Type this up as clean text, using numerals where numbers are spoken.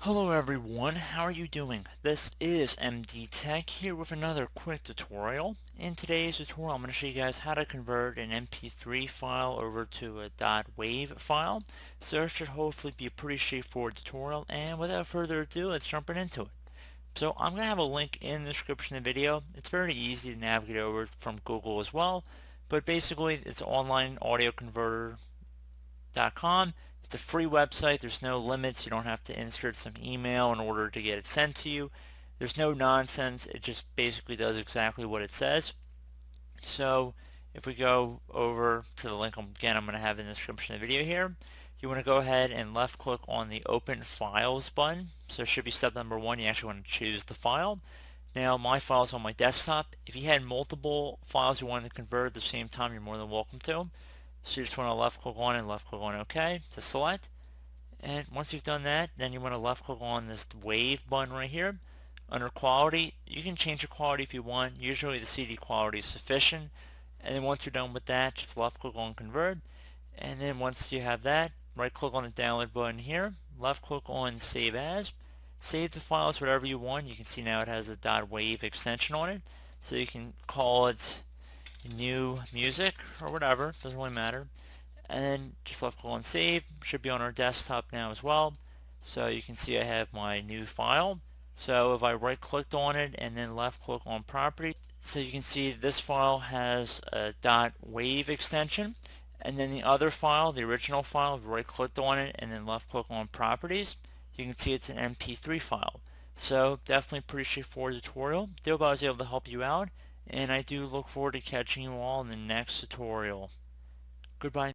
Hello everyone, how are you doing? This is MD Tech here with another quick tutorial. In today's tutorial I'm going to show you guys how to convert an MP3 file over to a .wav file. So it should hopefully be a pretty straightforward tutorial, and without further ado, let's jump right into it. So I'm going to have a link in the description of the video. It's very easy to navigate over from Google as well, but basically it's onlineaudioconverter.com. It's a free website. There's no limits. You don't have to insert some email in order to get it sent to you. There's no nonsense. It just basically does exactly what it says. So if we go over to the link again I'm going to have in the description of the video here, you want to go ahead and left click on the Open Files button. So it should be step number one. You actually want to choose the file. Now my file's on my desktop. If you had multiple files you wanted to convert at the same time, you're more than welcome to. So you just want to left click on and left click on OK to select. And once you've done that, then you want to left click on this WAV button right here. Under quality, you can change the quality if you want. Usually the CD quality is sufficient. And then once you're done with that, just left click on convert. And then once you have that, right click on the download button here, left click on save as. Save the files whatever you want. You can see now it has a .wav extension on it. So you can call it new music or whatever, doesn't really matter. And then just left click on save. Should be on our desktop now as well. So you can see I have my new file. So if I right clicked on it and then left click on property, so you can see this file has a .wav extension, and then the other file, the original file, if you right clicked on it and then left click on properties, you can see it's an MP3 file. So definitely pretty straightforward tutorial. Do hope I was able to help you out, and I do look forward to catching you all in the next tutorial. Goodbye.